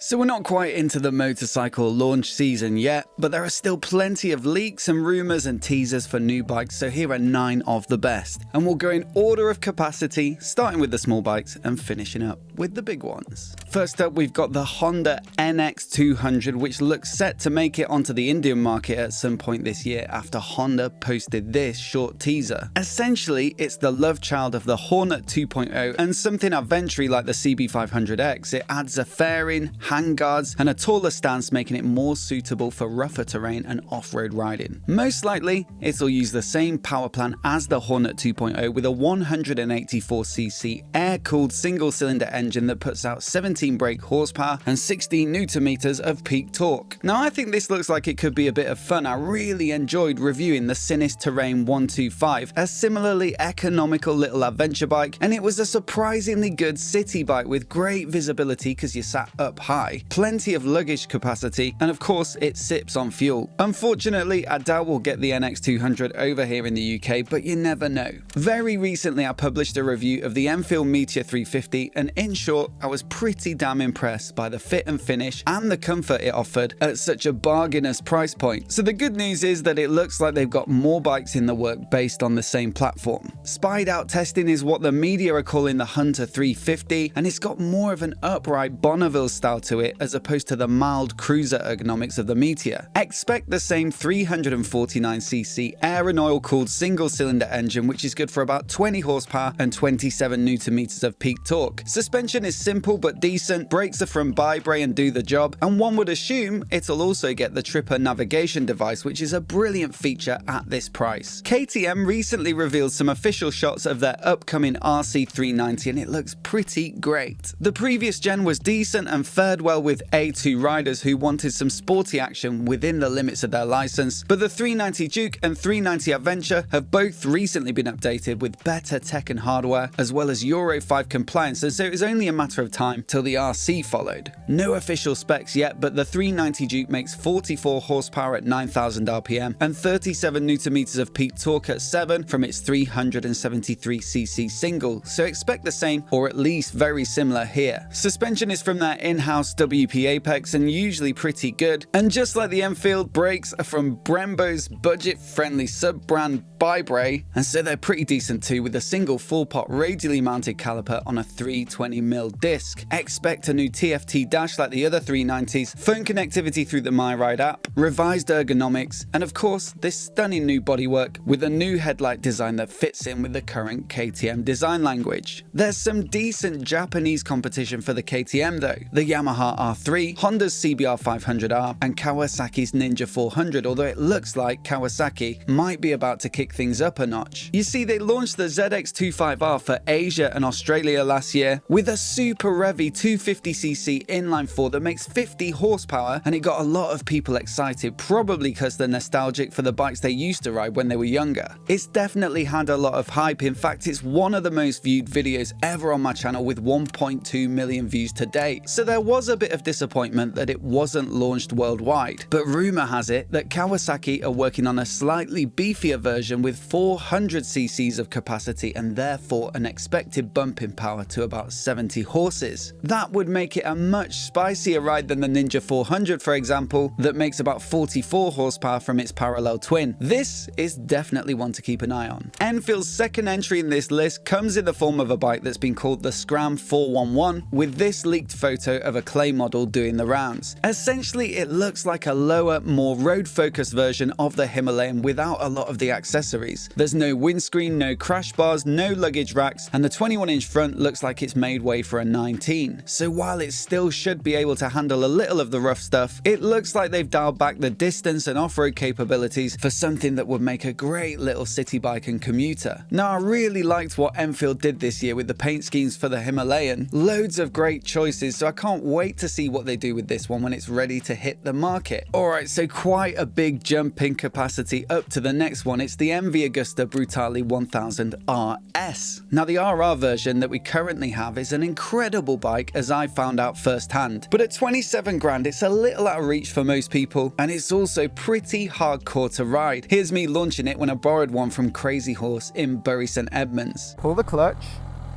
So we're not quite into the motorcycle launch season yet, but there are still plenty of leaks and rumours and teasers for new bikes, so here are 9 of the best. And we'll go in order of capacity, starting with the small bikes and finishing up with the big ones. First up, we've got the Honda NX200, which looks set to make it onto the Indian market at some point this year after Honda posted this short teaser. Essentially, it's the love child of the Hornet 2.0 and something adventure like the CB500X. It adds a fairing, handguards, and a taller stance, making it more suitable for rougher terrain and off-road riding. Most likely, it'll use the same power plant as the Hornet 2.0 with a 184cc air-cooled single-cylinder engine that puts out 17 brake horsepower and 16 Nm of peak torque. Now, I think this looks like it could be a bit of fun. I really enjoyed reviewing the Sinis Terrain 125, a similarly economical little adventure bike, and it was a surprisingly good city bike with great visibility because you sat up high, plenty of luggage capacity, and of course it sips on fuel. Unfortunately, I doubt we'll get the NX200 over here in the UK, but you never know. Very recently I published a review of the Enfield Meteor 350, and in short, I was pretty damn impressed by the fit and finish and the comfort it offered at such a bargainous price point. So the good news is that it looks like they've got more bikes in the work based on the same platform. Spied out testing is what the media are calling the Hunter 350, and it's got more of an upright Bonneville style to it as opposed to the mild cruiser ergonomics of the Meteor. Expect the same 349cc air and oil cooled single cylinder engine, which is good for about 20 horsepower and 27 Nm of peak torque. Suspension is simple but decent, brakes are from BRUTALE and do the job, and one would assume it'll also get the Tripper navigation device, which is a brilliant feature at this price. KTM recently revealed some official shots of their upcoming RC390 and it looks pretty great. The previous gen was decent and fared well with A2 riders who wanted some sporty action within the limits of their license, but the 390 Duke and 390 Adventure have both recently been updated with better tech and hardware, as well as Euro 5 compliance, and so it was only a matter of time till the RC followed. No official specs yet, but the 390 Duke makes 44 horsepower at 9,000 RPM and 37 Nm of peak torque at 7 from its 373cc single, so expect the same or at least very similar here. Suspension is from their in-house WP Apex and usually pretty good, and just like the Enfield, brakes are from Brembo's budget-friendly sub-brand BRUTALE, and so they're pretty decent too, with a single full-pot radially mounted caliper on a 320mm disc. Expect a new TFT dash like the other 390s, phone connectivity through the MyRide app, revised ergonomics, and of course this stunning new bodywork with a new headlight design that fits in with the current KTM design language. There's some decent Japanese competition for the KTM though. The Yamaha R3, Honda's CBR 500R, and Kawasaki's Ninja 400, although it looks like Kawasaki might be about to kick things up a notch. You see, they launched the ZX25R for Asia and Australia last year with a super revvy 250cc inline 4 that makes 50 horsepower, and it got a lot of people excited, probably because they're nostalgic for the bikes they used to ride when they were younger. It's definitely had a lot of hype. In fact, it's one of the most viewed videos ever on my channel with 1.2 million views to date. So there was a bit of disappointment that it wasn't launched worldwide, but rumor has it that Kawasaki are working on a slightly beefier version with 400cc of capacity and therefore an expected bump in power to about 70 horses. That would make it a much spicier ride than the Ninja 400, for example, that makes about 44 horsepower from its parallel twin. This is definitely one to keep an eye on. Enfield's second entry in this list comes in the form of a bike that's been called the SCRAM 411, with this leaked photo of a clay model doing the rounds. Essentially, it looks like a lower, more road-focused version of the Himalayan without a lot of the accessories. There's no windscreen, no crash bars, no luggage racks, and the 21-inch front looks like it's made way for a 19. So while it still should be able to handle a little of the rough stuff, it looks like they've dialed back the distance and off-road capabilities for something that would make a great little city bike and commuter. Now, I really liked what Enfield did this year with the paint schemes for the Himalayan. Loads of great choices, so I can't wait to see what they do with this one when it's ready to hit the market. Alright, so quite a big jump in capacity up to the next one. It's the MV AGUSTA BRUTALE 1000 RS. Now, the RR version that we currently have is an incredible bike, as I found out firsthand, but at 27 grand it's a little out of reach for most people, and it's also pretty hardcore to ride. Here's me launching it when I borrowed one from Crazy Horse in Bury St Edmunds. Pull the clutch,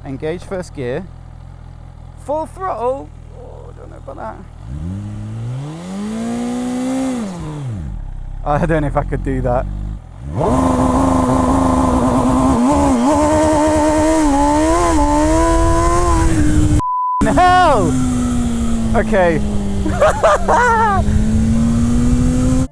engage first gear, full throttle. Oh, I don't know about that. I don't know if I could do that. No! Okay.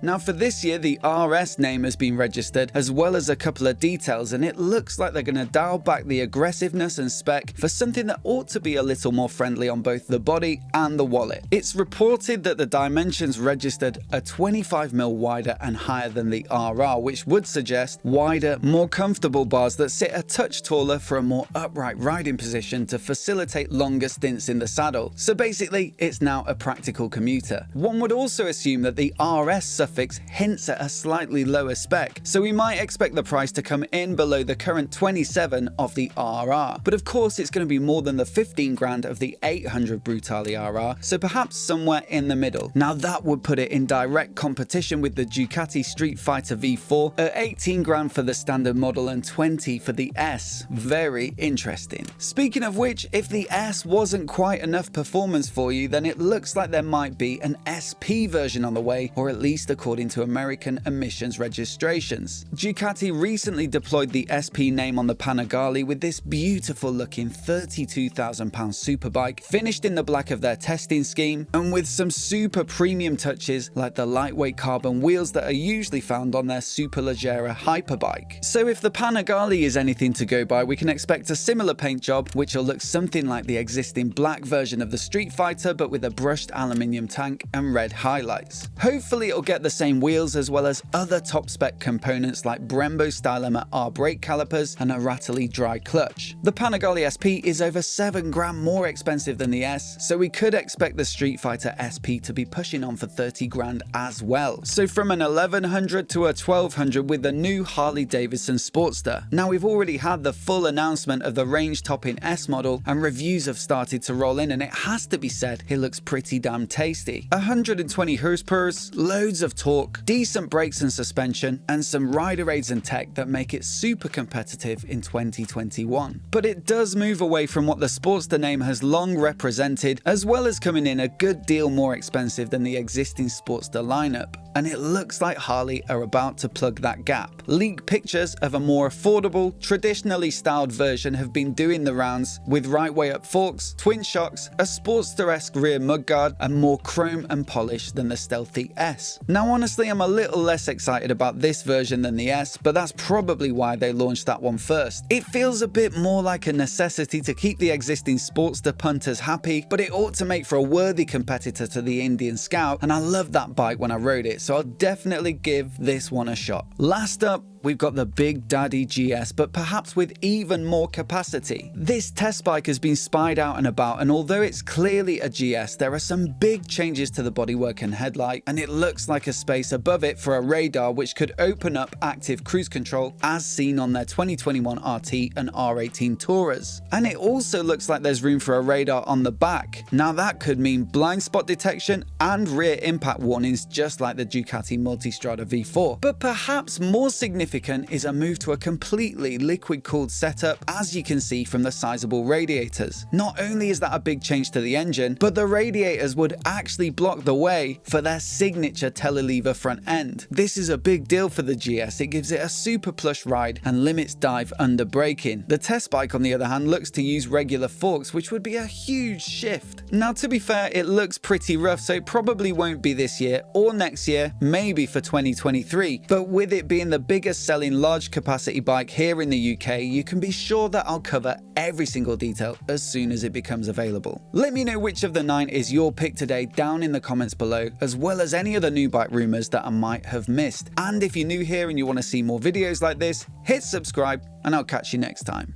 Now for this year, the RS name has been registered, as well as a couple of details, and it looks like they're going to dial back the aggressiveness and spec for something that ought to be a little more friendly on both the body and the wallet. It's reported that the dimensions registered are 25mm wider and higher than the RR, which would suggest wider, more comfortable bars that sit a touch taller for a more upright riding position to facilitate longer stints in the saddle. So basically, it's now a practical commuter. One would also assume that the RS suffix hints at a slightly lower spec, so we might expect the price to come in below the current 27 of the RR. But of course, it's going to be more than the 15 grand of the 800 BRUTALE RR, so perhaps somewhere in the middle. Now that would put it in direct competition with the Ducati STREETFIGHTER V4 at 18 grand for the standard model and 20 for the S. Very interesting. Speaking of which, if the S wasn't quite enough performance for you, then it looks like there might be an SP version on the way, or at least according to American emissions registrations. Ducati recently deployed the SP name on the Panigale with this beautiful looking £32,000 superbike, finished in the black of their testing scheme, and with some super premium touches like the lightweight carbon wheels that are usually found on their Superleggera hyperbike. So if the Panigale is anything to go by, we can expect a similar paint job, which will look something like the existing black version of the STREETFIGHTER, but with a brushed aluminium tank and red highlights. Hopefully it'll get the same wheels as well as other top spec components like Brembo Stylomer R brake calipers and a rattly dry clutch. The Panigale SP is over 7 grand more expensive than the S, so we could expect the STREETFIGHTER SP to be pushing on for 30 grand as well. So from an 1100 to a 1200 with the new Harley-Davidson Sportster. Now we've already had the full announcement of the range topping S model, and reviews have started to roll in, and it has to be said, it looks pretty damn tasty. 120 horsepower, loads of torque, decent brakes and suspension, and some rider aids and tech that make it super competitive in 2021. But it does move away from what the Sportster name has long represented, as well as coming in a good deal more expensive than the existing Sportster lineup. And it looks like Harley are about to plug that gap. Leaked pictures of a more affordable, traditionally styled version have been doing the rounds, with right way up forks, twin shocks, a Sportster-esque rear mudguard, and more chrome and polish than the stealthy S. Now honestly, I'm a little less excited about this version than the S, but that's probably why they launched that one first. It feels a bit more like a necessity to keep the existing Sportster punters happy, but it ought to make for a worthy competitor to the Indian Scout, and I loved that bike when I rode it, so I'll definitely give this one a shot. Last up, we've got the Big Daddy GS, but perhaps with even more capacity. This test bike has been spied out and about, and although it's clearly a GS, there are some big changes to the bodywork and headlight, and it looks like a space above it for a radar which could open up active cruise control as seen on their 2021 RT and R18 Tourers. And it also looks like there's room for a radar on the back. Now that could mean blind spot detection and rear impact warnings just like the Ducati Multistrada V4. But perhaps more significant is a move to a completely liquid-cooled setup, as you can see from the sizable radiators. Not only is that a big change to the engine, but the radiators would actually block the way for their signature telelever front end. This is a big deal for the GS. It gives it a super plush ride and limits dive under braking. The test bike, on the other hand, looks to use regular forks, which would be a huge shift. Now, to be fair, it looks pretty rough, so it probably won't be this year or next year, maybe for 2023. But with it being the biggest selling large capacity bike here in the UK, you can be sure that I'll cover every single detail as soon as it becomes available. Let me know which of the 9 is your pick today down in the comments below, as well as any other new bike rumors that I might have missed. And if you're new here and you want to see more videos like this, hit subscribe, and I'll catch you next time.